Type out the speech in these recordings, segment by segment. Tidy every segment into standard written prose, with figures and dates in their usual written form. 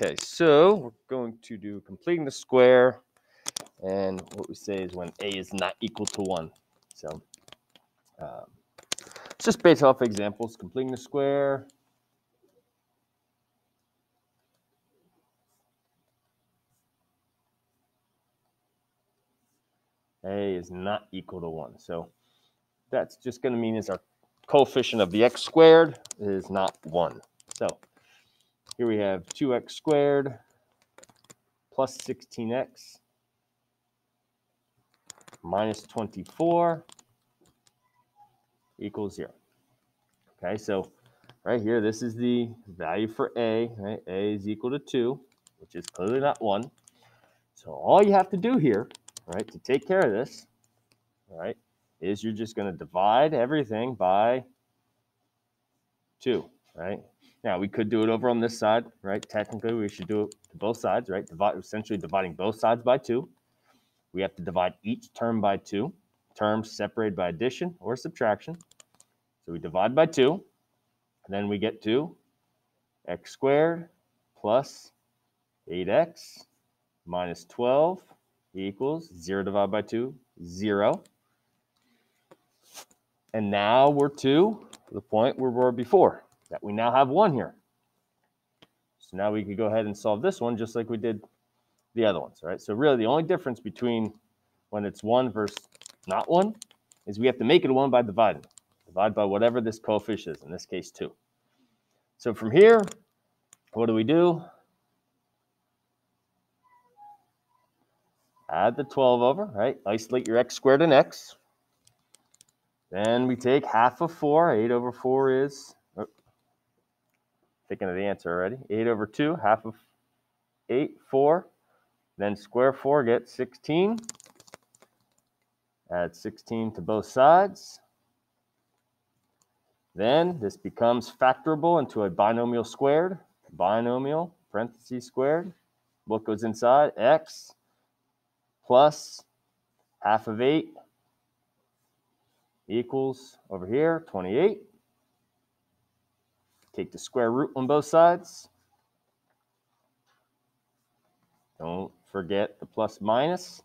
Okay, so we're going to do completing the square, and what we say is when a is not equal to 1. So it's just based off examples. Completing the square. A is not equal to 1. So that's just going to mean is our coefficient of the x squared is not 1. So here we have 2x squared plus 16x minus 24 equals 0. Okay, so right here, this is the value for a. Right? A is equal to 2, which is clearly not 1. So all you have to do here, right, to take care of this, right, is you're just going to divide everything by 2, right? Now, we could do it over on this side, right? Technically, we should do it to both sides, right? Essentially dividing both sides by 2. We have to divide each term by 2, terms separated by addition or subtraction. So we divide by 2, and then we get to x squared plus 8x minus 12 equals 0 divided by 2, 0. And now we're to the point where we were before, that we now have 1 here. So now we could go ahead and solve this one just like we did the other ones, right? So really the only difference between when it's 1 versus not 1 is we have to make it a 1 by dividing. Divide by whatever this coefficient is, in this case 2. So from here, what do? Add the 12 over, right? Isolate your x squared and x. Then we take half of 4. 8 over 4 is, thinking of the answer already. 8 over 2, half of 8, 4. Then square 4 gets 16. Add 16 to both sides. Then this becomes factorable into a binomial squared. Binomial, parentheses squared. What goes inside? X plus half of 8 equals, over here, 28. Take the square root on both sides. Don't forget the plus minus.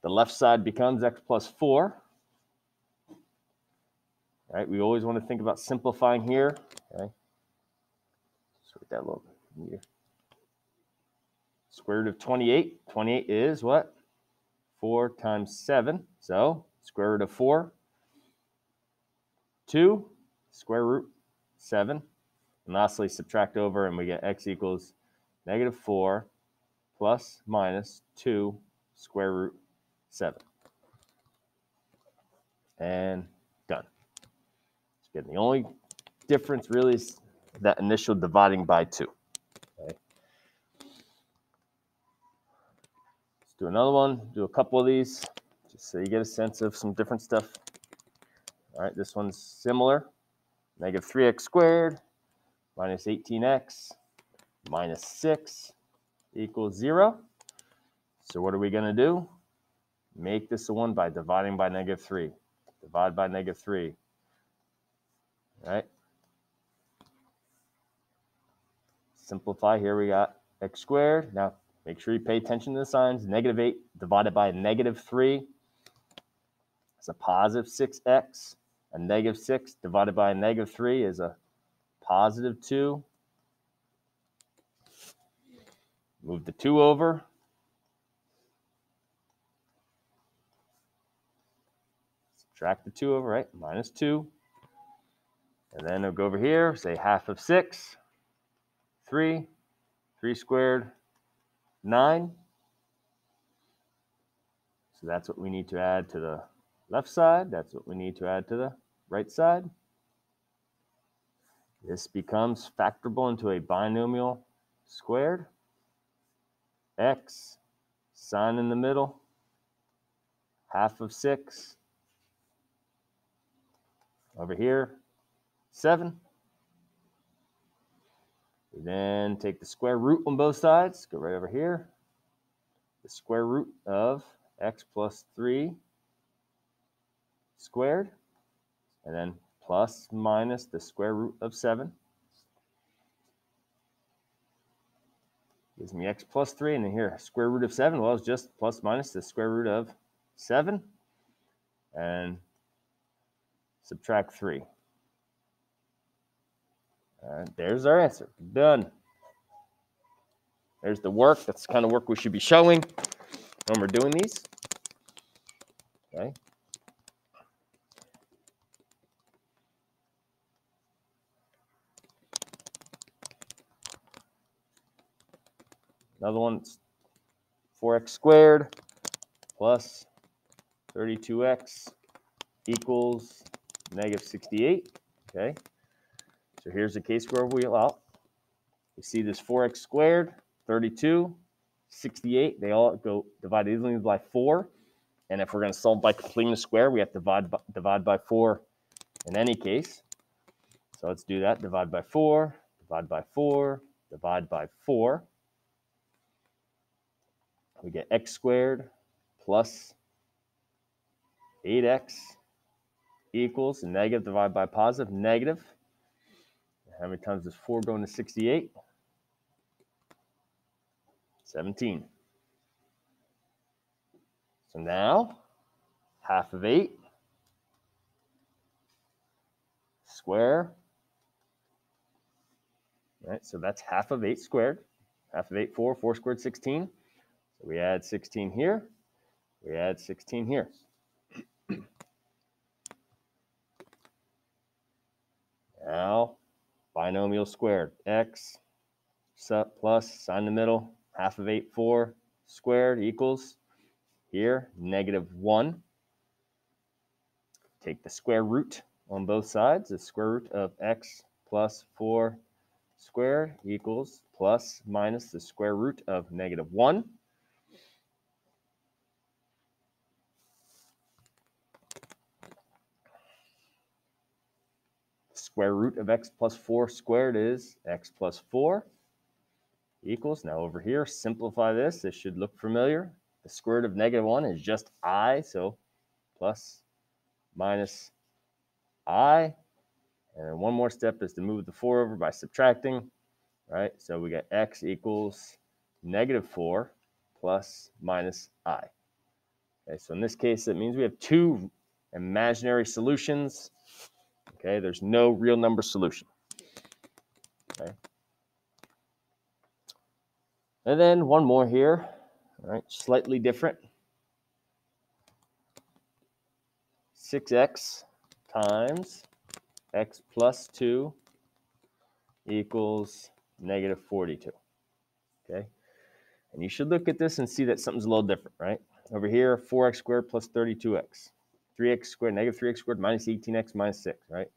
The left side becomes x plus 4. Right? We always want to think about simplifying here. Okay? Let's write that a little bit here. Square root of 28. 28 is what? 4 times 7. So square root of 4. 2. Square root 7. And lastly, subtract over, and we get x equals negative 4 plus minus 2 square root 7. And done. Good. The only difference really is that initial dividing by 2. Okay. Let's do another one. Do a couple of these just so you get a sense of some different stuff. All right, this one's similar. Negative 3x squared minus 18x minus 6 equals 0. So what are we going to do? Make this a 1 by dividing by negative 3. Divide by negative 3. All right. Simplify. Here we got x squared. Now make sure you pay attention to the signs. Negative 8 divided by negative 3 is a positive 6x. A negative 6 divided by a negative 3 is a positive 2. Move the 2 over. Subtract the 2 over, right? Minus 2. And then we'll go over here, say half of 6. 3. 3 squared, 9. So that's what we need to add to the left side. That's what we need to add to the right side. This becomes factorable into a binomial squared. X, sign in the middle, half of 6. Over here, 7. We then take the square root on both sides. Go right over here. The square root of x plus 3 squared. And then plus minus the square root of 7. Gives me x plus 3, and then here, square root of 7, well, it's just plus minus the square root of 7, and subtract 3. And there's our answer. Done. There's the work. That's the kind of work we should be showing when we're doing these. Okay. Another one, 4x squared plus 32x equals negative 68. Okay. So here's a case where we see this 4x squared, 32, 68. They all go divided evenly by 4. And if we're going to solve by completing the square, we have to divide by 4 in any case. So let's do that. Divide by 4, divide by 4, divide by 4. We get x squared plus 8x equals negative divided by positive, negative. How many times does 4 go into 68? 17. So now, half of 8 square. Right, so that's half of 8 squared. Half of 8, 4. 4 squared, 16. So we add 16 here. We add 16 here. Now, binomial squared. X plus, sign in the middle, half of 8, 4 squared equals, here, negative 1. Take the square root on both sides. The square root of x plus 4 squared equals plus minus the square root of negative 1. Square root of x plus 4 squared is x plus 4 equals, now over here, simplify this. This should look familiar. The square root of negative 1 is just I, so plus minus I. And then one more step is to move the 4 over by subtracting, right? So we get x equals negative 4 plus minus I. Okay, so in this case, it means we have 2 imaginary solutions. Okay, there's no real number solution. Okay. And then one more here, all right, slightly different. 6x times x plus 2 equals negative 42. Okay, and you should look at this and see that something's a little different, right? Over here, 4x squared plus 32x. 3x squared, negative 3x squared minus 18x minus 6, right?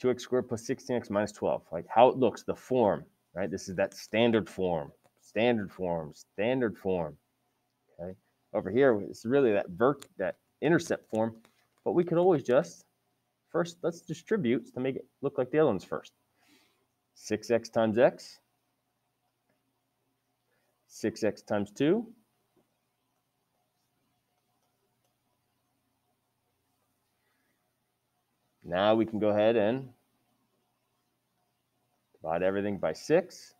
2x squared plus 16x minus 12. Like how it looks, the form, right? This is that standard form, standard form, standard form. Okay. Over here, it's really that intercept form, but we could always just, first, let's distribute to make it look like the other ones first. 6x times x, 6x times 2, now we can go ahead and divide everything by 6.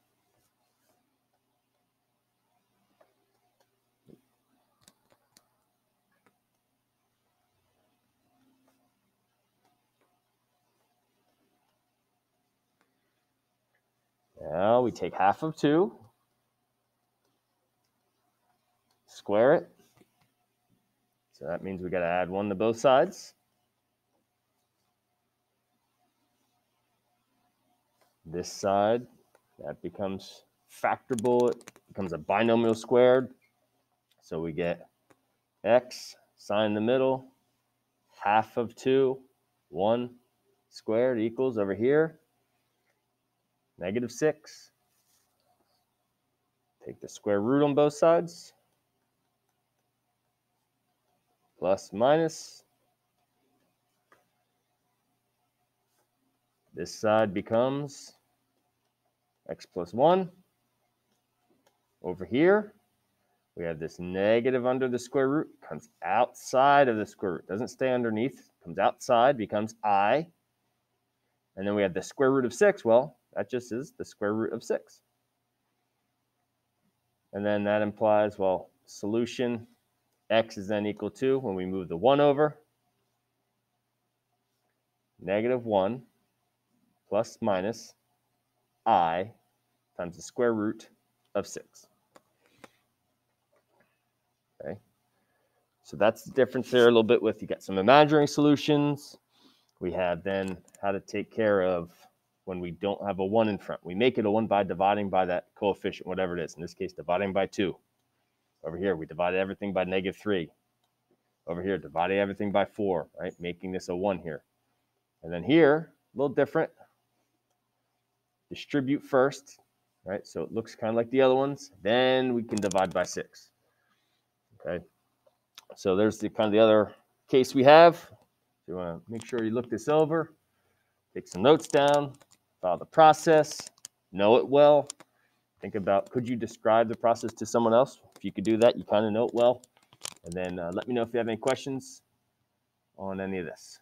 Now we take half of 2, square it. So that means we got to add 1 to both sides. This side, that becomes factorable. It becomes a binomial squared. So we get x, sign in the middle, half of 2, 1 squared equals over here, negative 6. Take the square root on both sides. Plus minus. This side becomes x plus 1. Over here, we have this negative under the square root. Comes outside of the square root. Doesn't stay underneath. comes outside, becomes I. And then we have the square root of 6. Well, that just is the square root of 6. And then that implies, well, solution x is then equal to, when we move the 1 over, -1 plus minus I times the square root of 6. Okay. So that's the difference there a little bit with, you got some imaginary solutions. We have then how to take care of when we don't have a 1 in front. We make it a 1 by dividing by that coefficient, whatever it is. In this case, dividing by 2. Over here, we divided everything by -3. Over here, dividing everything by 4, right? Making this a 1 here. And then here, a little different. Distribute first, right? So it looks kind of like the other ones. Then we can divide by 6. Okay. So there's the kind of the other case we have. You want to make sure you look this over, take some notes down, follow the process, know it well. Think about, could you describe the process to someone else? If you could do that, you kind of know it well. And then let me know if you have any questions on any of this.